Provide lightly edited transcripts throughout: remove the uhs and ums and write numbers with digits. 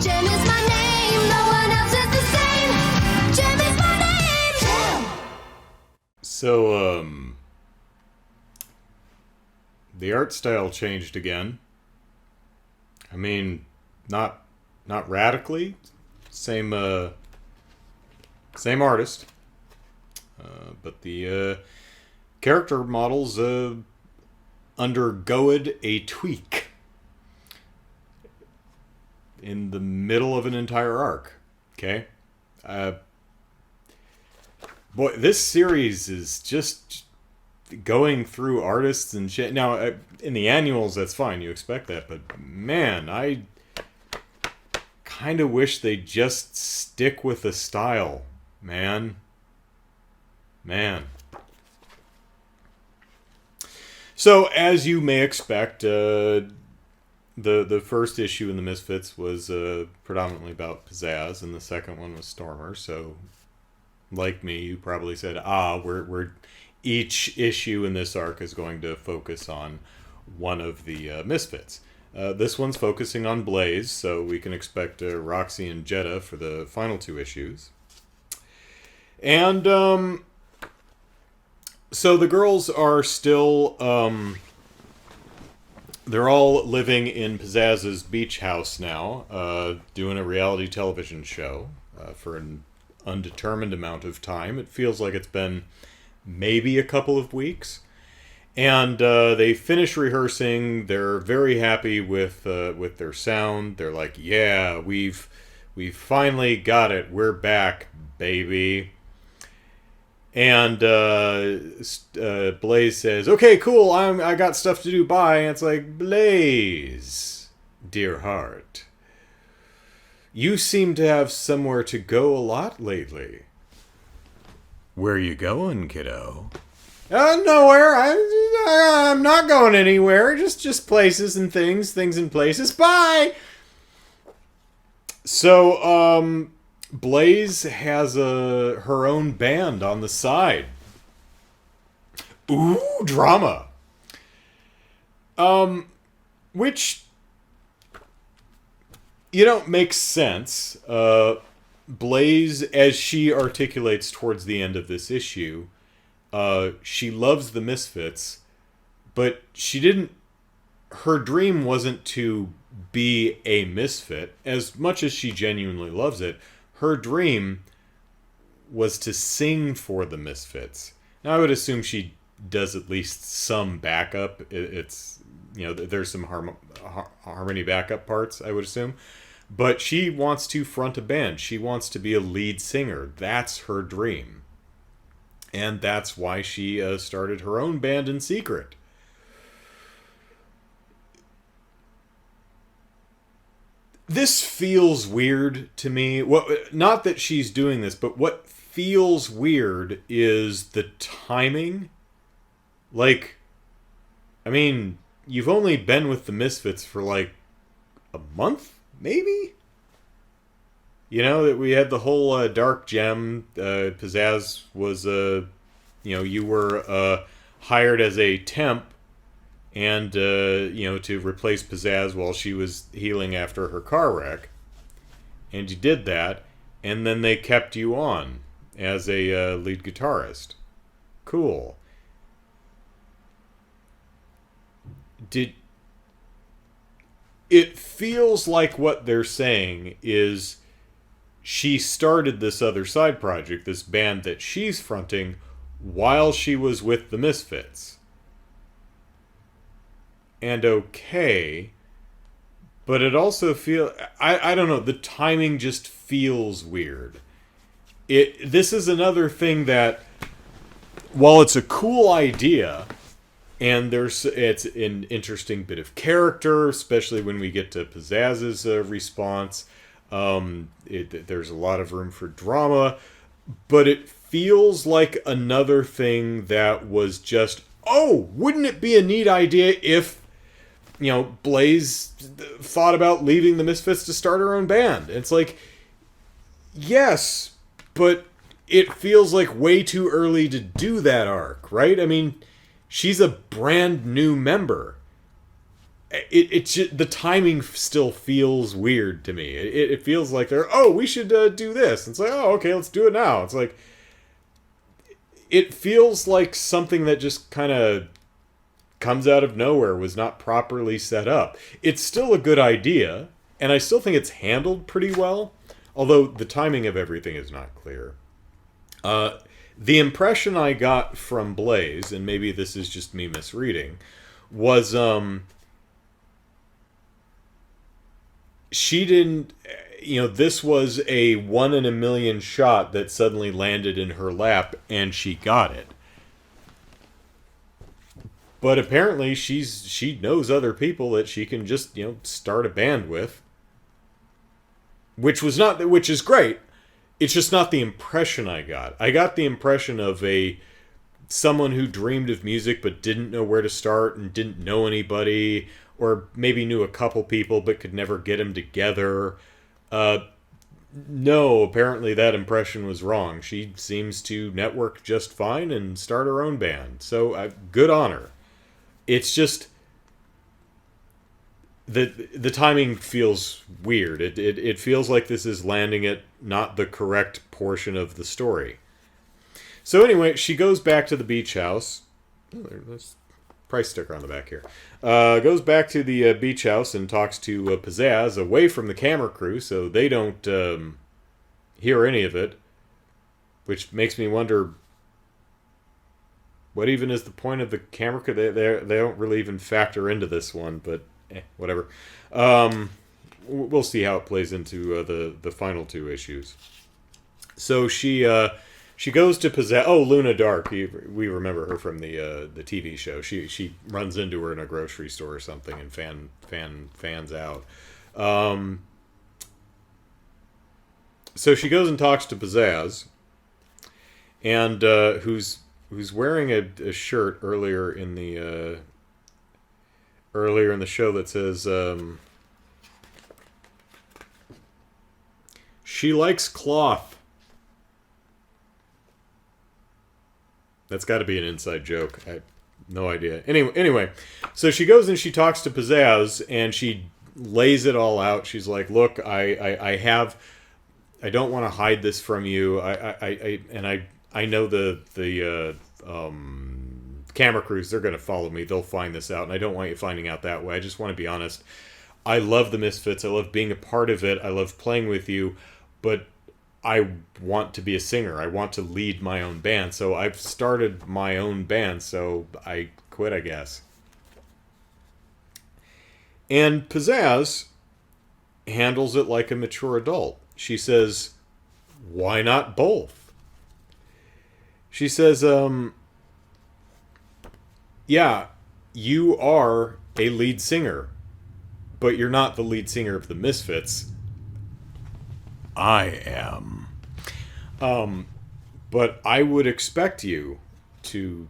JEM is my name, no one else is the same. JEM is my name. JEM. So, the art style changed again. I mean, not radically. Same artist. But the character models undergoed a tweak in the middle of an entire arc. Okay? Boy, this series is just going through artists and shit. Now, in the annuals, that's fine. You expect that. But, man, I kind of wish they'd just stick with the style. Man. So, as you may expect, the first issue in the Misfits was predominantly about Pizzazz, and the second one was Stormer. So, like me, you probably said, we're each issue in this arc is going to focus on one of the Misfits. This one's focusing on Blaze, so we can expect Roxy and Jetta for the final two issues. And so the girls are still, they're all living in Pizzazz's beach house now, doing a reality television show for an undetermined amount of time. It feels like it's been maybe a couple of weeks. And they finish rehearsing. They're very happy with their sound. They're like, yeah, we've finally got it. We're back, baby. And Blaze says, okay, cool, I got stuff to do, bye. And it's like, Blaze, dear heart, you seem to have somewhere to go a lot lately. Where you going, kiddo? Nowhere. I'm not going anywhere. Just places and things and places. Bye! So, Blaze has her own band on the side. Ooh, drama. Which, makes sense. Blaze, as she articulates towards the end of this issue, she loves the Misfits, but her dream wasn't to be a misfit. As much as she genuinely loves it, her dream was to sing for the Misfits. Now, I would assume she does at least some backup. It's, there's some harmony backup parts, I would assume. But she wants to front a band. She wants to be a lead singer. That's her dream. And that's why she started her own band in secret. This feels weird to me. Not that she's doing this, but what feels weird is the timing. Like, I mean, you've only been with the Misfits for like a month, maybe? That we had the whole Dark Gem. Pizzazz was, you were hired as a temp and, to replace Pizzazz while she was healing after her car wreck. And you did that, and then they kept you on as a lead guitarist. Cool. It feels like what they're saying is she started this other side project, this band that she's fronting, while she was with the Misfits. And okay, but it also feels... I don't know, the timing just feels weird. This is another thing that, while it's a cool idea, and it's an interesting bit of character, especially when we get to Pizzazz's response, there's a lot of room for drama, but it feels like another thing that was just, wouldn't it be a neat idea if, Blaze thought about leaving the Misfits to start her own band? It's like, yes, but it feels like way too early to do that arc, right? I mean, she's a brand new member. the timing still feels weird to me. It feels like we should do this. It's like, oh, okay, let's do it now. It's like, it feels like something that just kind of comes out of nowhere, was not properly set up. It's still a good idea, and I still think it's handled pretty well, although the timing of everything is not clear. The impression I got from Blaze, and maybe this is just me misreading, was she didn't, this was a 1 in a million shot that suddenly landed in her lap, and she got it. But apparently she knows other people that she can just, start a band with. Which is great. It's just not the impression I got. I got the impression of someone who dreamed of music but didn't know where to start and didn't know anybody, or maybe knew a couple people but could never get them together. No, apparently that impression was wrong. She seems to network just fine and start her own band. So good on her. It's just the timing feels weird. It feels like this is landing at not the correct portion of the story. So anyway, she goes back to the beach house. Oh, there's a price sticker on the back here. Goes back to the beach house and talks to Pizzazz away from the camera crew, so they don't hear any of it. Which makes me wonder, what even is the point of the camera crew? They don't really even factor into this one, but whatever. We'll see how it plays into the final two issues. So she goes to Pizzazz. Oh, Luna Dark. We remember her from the TV show. She runs into her in a grocery store or something and fans out. So she goes and talks to Pizzazz, and who's wearing a shirt earlier in the show that says she likes cloth. That's got to be an inside joke. I have no idea. Anyway, so she goes and she talks to Pizzazz and she lays it all out. She's like, "Look, I don't want to hide this from you. I know the camera crews, they're going to follow me. They'll find this out, and I don't want you finding out that way. I just want to be honest. I love the Misfits. I love being a part of it. I love playing with you, but I want to be a singer. I want to lead my own band. So I've started my own band, so I quit, I guess." And Pizzazz handles it like a mature adult. She says, "Why not both?" She says, "Yeah, you are a lead singer, but you're not the lead singer of the Misfits. I am. But I would expect you to,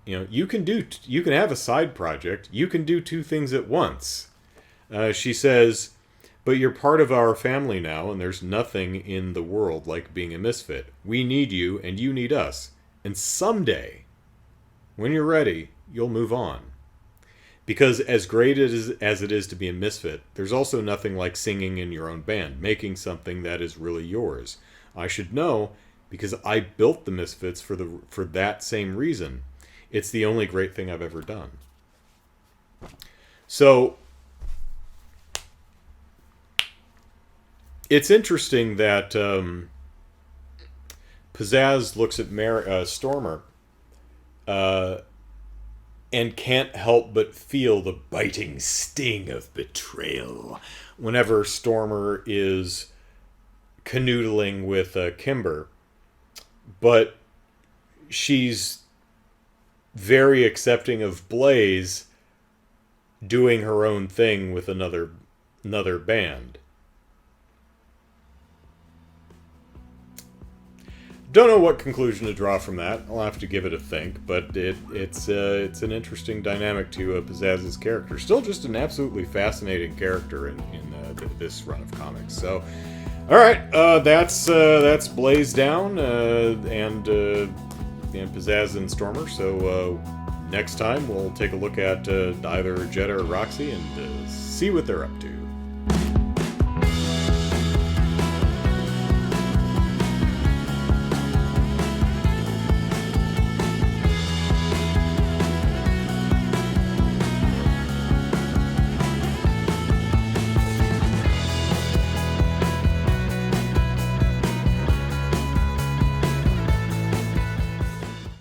you can have a side project. You can do two things at once." She says, "But you're part of our family now, and there's nothing in the world like being a misfit. We need you, and you need us. And someday, when you're ready, you'll move on. Because as great as it is to be a misfit, there's also nothing like singing in your own band, making something that is really yours. I should know, because I built the Misfits for that same reason. It's the only great thing I've ever done." So it's interesting that Pizzazz looks at Stormer and can't help but feel the biting sting of betrayal whenever Stormer is canoodling with Kimber. But she's very accepting of Blaze doing her own thing with another band. Don't know what conclusion to draw from that. I'll have to give it a think, but it's an interesting dynamic to Pizzazz's character. Still just an absolutely fascinating character in this run of comics. So, all right, that's Blaze Down and Pizzazz and Stormer. So Next time, we'll take a look at either Jetta or Roxy and see what they're up to.